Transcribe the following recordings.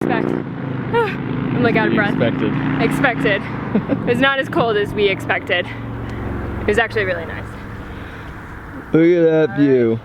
I'm like out of breath. Expected. It was not as cold as we expected. It was actually really nice. Look at that view.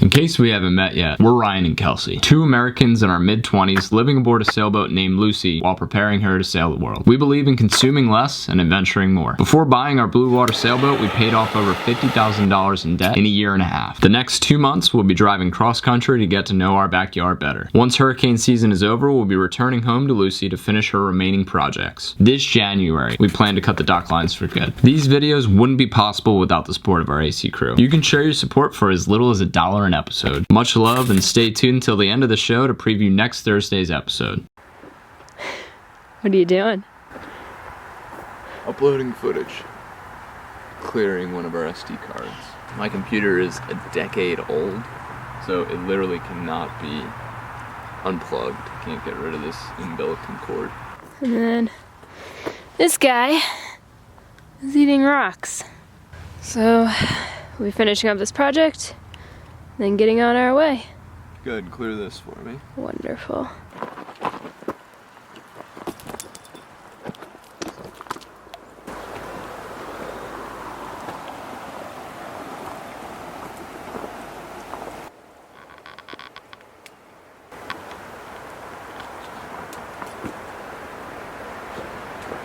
In case we haven't met yet, we're Ryan and Kelsey, two Americans in our mid-20s living aboard a sailboat named Lucy while preparing her to sail the world. We believe in consuming less and adventuring more. Before buying our blue water sailboat, we paid off over $50,000 in debt in a year and a half. The next 2 months, we'll be driving cross-country to get to know our backyard better. Once hurricane season is over, we'll be returning home to Lucy to finish her remaining projects. This January, we plan to cut the dock lines for good. These videos wouldn't be possible without the support of our AC crew. You can share your support for as little as $1 an episode. Much love, and stay tuned until the end of the show to preview next Thursday's episode. What are you doing? Uploading footage. Clearing one of our SD cards. My computer is a decade old, so it literally cannot be unplugged. Can't get rid of this umbilical cord. And then this guy is eating rocks. So we're finishing up this project, then getting on our way. Good, clear this for me. Wonderful.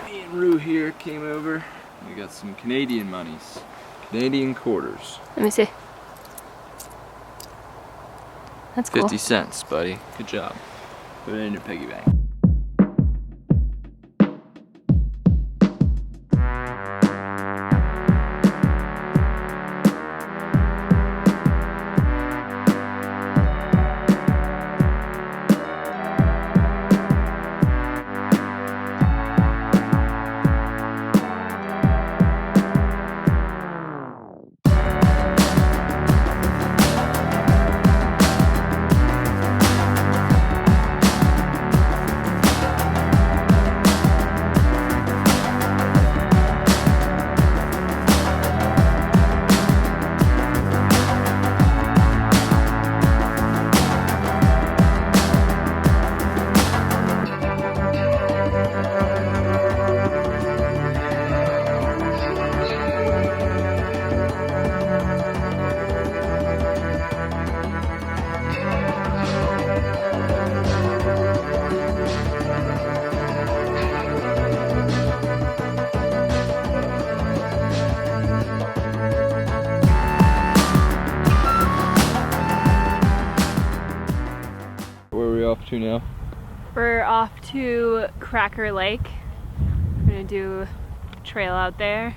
Me and Rue here came over. We got some Canadian monies. Canadian quarters. Let me see. That's cool. 50 cents, buddy. Good job. Put it in your piggy bank. Off to now? We're off to Cracker Lake. We're gonna do a trail out there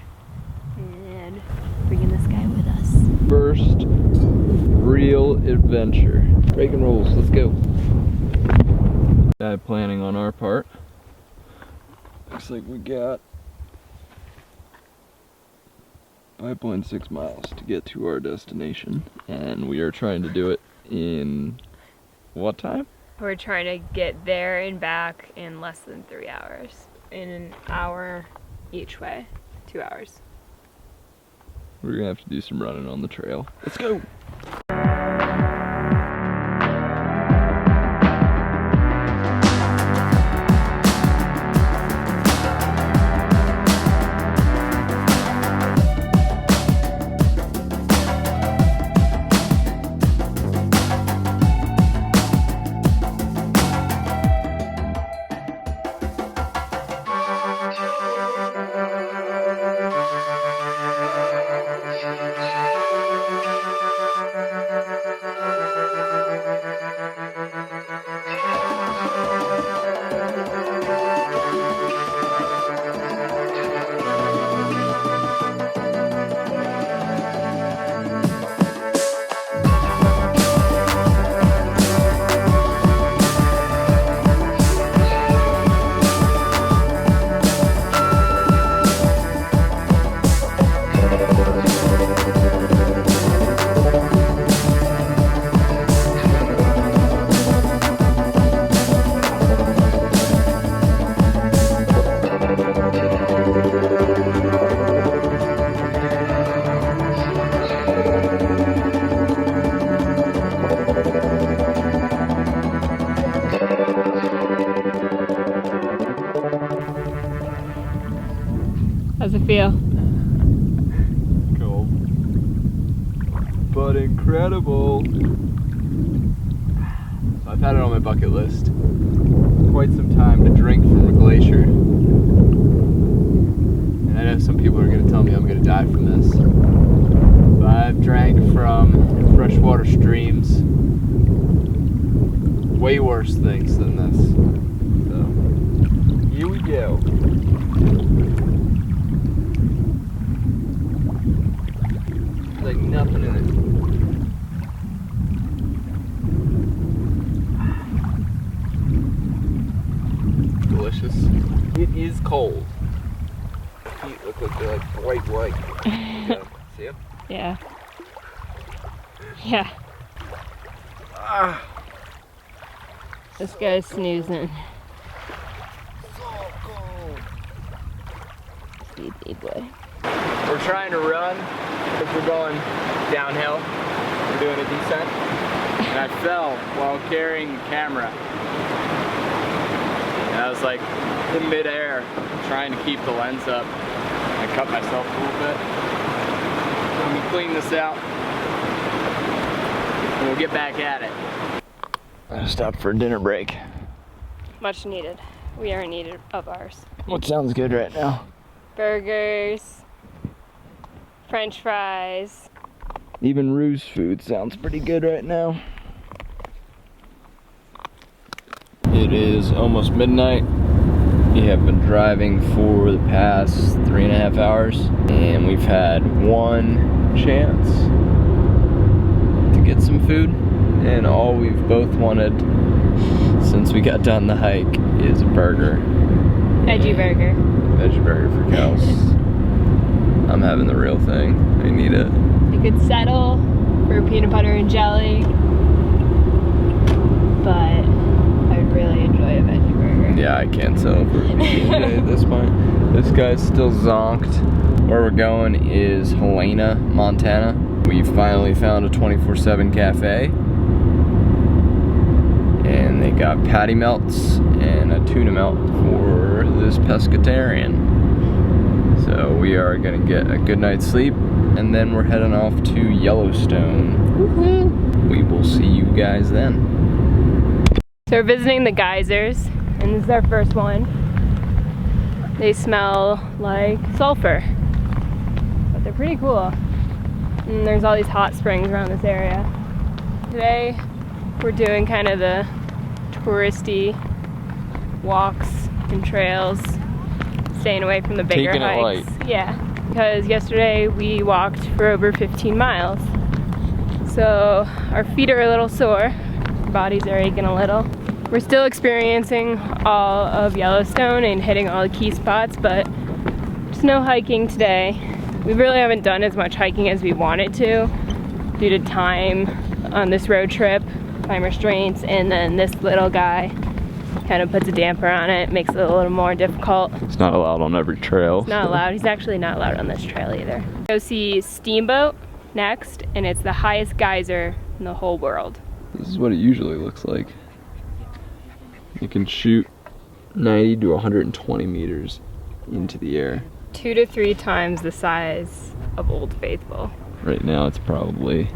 and bringing this guy with us. First real adventure. Break and rolls, let's go. Bad planning on our part. Looks like we got 5.6 miles to get to our destination, and we are trying to do it in what time? We're trying to get there and back in less than 3 hours. In an hour each way, 2 hours. We're gonna have to do some running on the trail. Let's go! feel? Cold. But incredible. So I've had it on my bucket list. Quite some time to drink from a glacier. And I know some people are going to tell me I'm going to die from this. But I've drank from freshwater streams. Way worse things than this. So, here we go. Like nothing in it. Delicious. It is cold. My feet look like they're like bright white. Yeah. See them? Yeah. Yeah. Ah. This guy's snoozing. So cold. Sleepy boy. We're trying to run because we're going downhill. We're doing a descent. And I fell while carrying the camera. And I was like in midair trying to keep the lens up. I cut myself a little bit. So I'm gonna clean this out. And we'll get back at it. I'm gonna stop for a dinner break. Much needed. We are in need of ours. What sounds good right now? Burgers, French fries. Even Rue's food sounds pretty good right now. It is almost midnight. We have been driving for the past 3.5 hours, and we've had one chance to get some food, and all we've both wanted since we got done the hike is a burger. Veggie burger. Veggie burger for cows. I'm having the real thing. I need it. You could settle for peanut butter and jelly, but I would really enjoy a veggie burger. Yeah, I can't settle for a PB&J at this point. This guy's still zonked. Where we're going is Helena, Montana. We finally found a 24/7 cafe. And they got patty melts and a tuna melt for this pescatarian. So we are gonna get a good night's sleep, and then we're heading off to Yellowstone. Woohoo! We will see you guys then. So we're visiting the geysers, and this is our first one. They smell like sulfur, but they're pretty cool. And there's all these hot springs around this area. Today, we're doing kind of the touristy walks and trails, staying away from the bigger Taking it hikes. light. Yeah, because yesterday we walked for over 15 miles. So our feet are a little sore, our bodies are aching a little. We're still experiencing all of Yellowstone and hitting all the key spots, but just no hiking today. We really haven't done as much hiking as we wanted to due to time on this road trip, time restraints, and then this little guy kind of puts a damper on it, makes it a little more difficult. It's not allowed on every trail. It's not allowed. He's actually not allowed on this trail either. Go see Steamboat next, and it's the highest geyser in the whole world. This is what it usually looks like. You can shoot 90 to 120 meters into the air. 2 to 3 times the size of Old Faithful. Right now it's probably,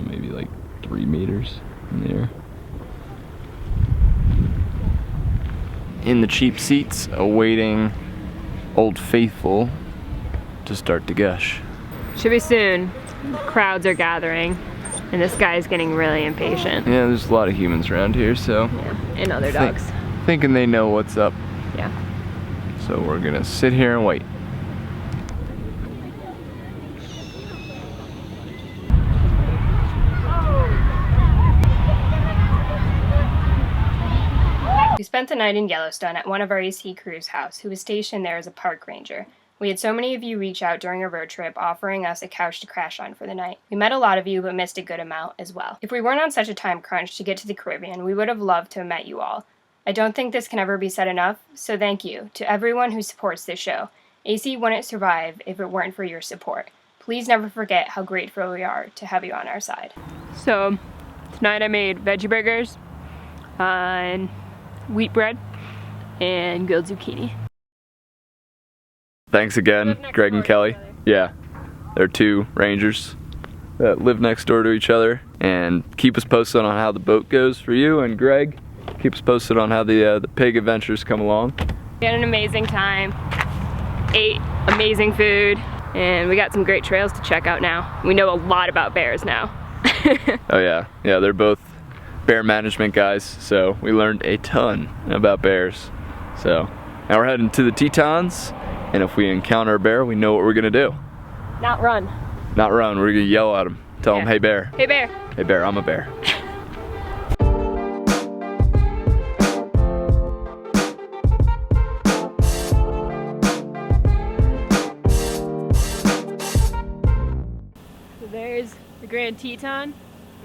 maybe like 3 meters in the air. In the cheap seats, awaiting Old Faithful to start to gush. Should be soon. Crowds are gathering, and this guy's getting really impatient. Yeah, there's a lot of humans around here, so Yeah, and other dogs. thinking they know what's up. Yeah. So we're gonna sit here and wait. We spent the night in Yellowstone at one of our AC crew's house, who was stationed there as a park ranger. We had so many of you reach out during our road trip, offering us a couch to crash on for the night. We met a lot of you, but missed a good amount as well. If we weren't on such a time crunch to get to the Caribbean, we would have loved to have met you all. I don't think this can ever be said enough, so thank you to everyone who supports this show. AC wouldn't survive if it weren't for your support. Please never forget how grateful we are to have you on our side. So, tonight I made veggie burgers on wheat bread and grilled zucchini. Thanks again, Greg and Kelly. Yeah, they're two rangers that live next door to each other, and keep us posted on how the boat goes for you, and Greg, keep us posted on how the pig adventures come along. We had an amazing time, ate amazing food, and we got some great trails to check out now. We know a lot about bears now. Oh yeah, they're both bear management guys, so we learned a ton about bears. So now we're heading to the Tetons, and if we encounter a bear, we know what we're gonna do. Not run. Not run, we're gonna yell at him. Tell him, hey bear. Hey bear. Hey bear, I'm a bear. So there's the Grand Teton.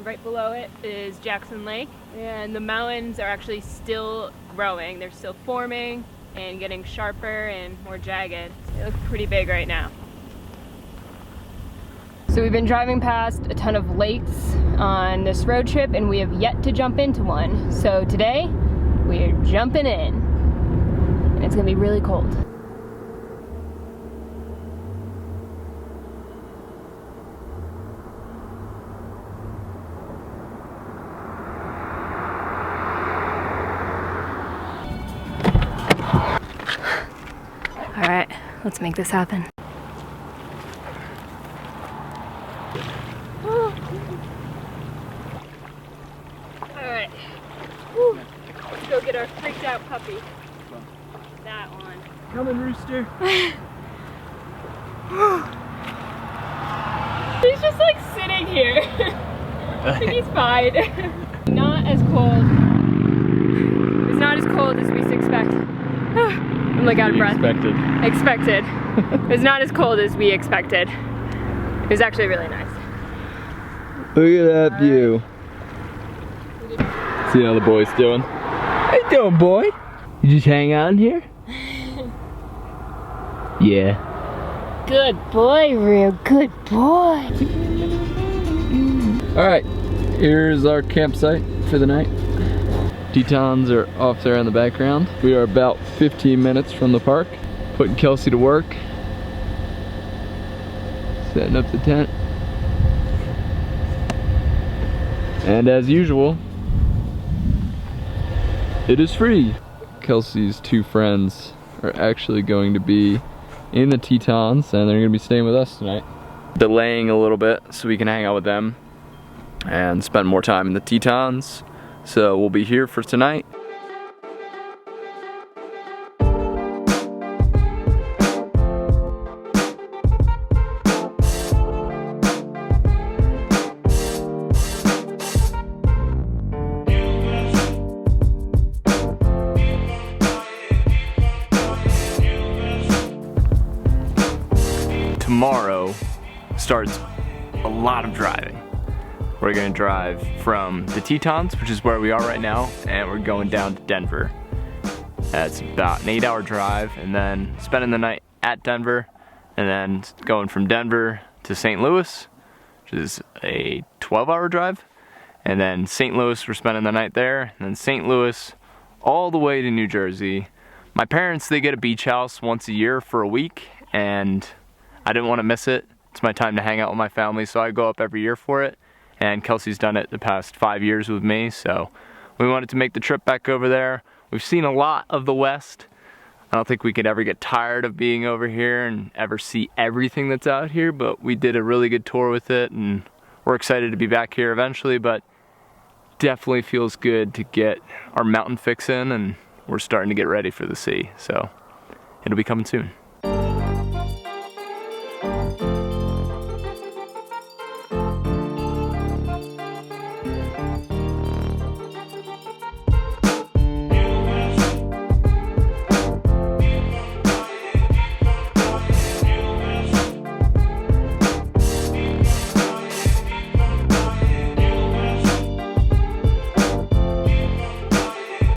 Right below it is Jackson Lake, and the mountains are actually still growing. They're still forming and getting sharper and more jagged. They look pretty big right now. So we've been driving past a ton of lakes on this road trip, and we have yet to jump into one. So today, we're jumping in, and it's gonna be really cold. All right, let's make this happen. All right, whew. Let's go get our freaked out puppy. That one. Coming, rooster. He's just like sitting here. I think he's fine. Not as cold. It's not as cold as we expect. I'm like out of breath. Expected. It's not as cold as we expected. It was actually really nice. Look at that view. See how the boy's doing? How you doing, boy? You just hang out in here? Yeah. Good boy, real good boy. Alright, here's our campsite for the night. Tetons are off there in the background. We are about 15 minutes from the park. Putting Kelsey to work. Setting up the tent. And as usual, it is free. Kelsey's two friends are actually going to be in the Tetons, and they're going to be staying with us tonight. Delaying a little bit so we can hang out with them and spend more time in the Tetons. So we'll be here for tonight. Tomorrow starts a lot of driving. We're gonna drive from the Tetons, which is where we are right now, and we're going down to Denver. That's about an 8-hour drive, and then spending the night at Denver, and then going from Denver to St. Louis, which is a 12-hour drive, and then St. Louis, we're spending the night there, and then St. Louis all the way to New Jersey. My parents, they get a beach house once a year for a week, and I didn't want to miss it. It's my time to hang out with my family, so I go up every year for it. And Kelsey's done it the past 5 years with me, so we wanted to make the trip back over there. We've seen a lot of the West. I don't think we could ever get tired of being over here and ever see everything that's out here, but we did a really good tour with it, and we're excited to be back here eventually, but definitely feels good to get our mountain fix in, and we're starting to get ready for the sea, so it'll be coming soon.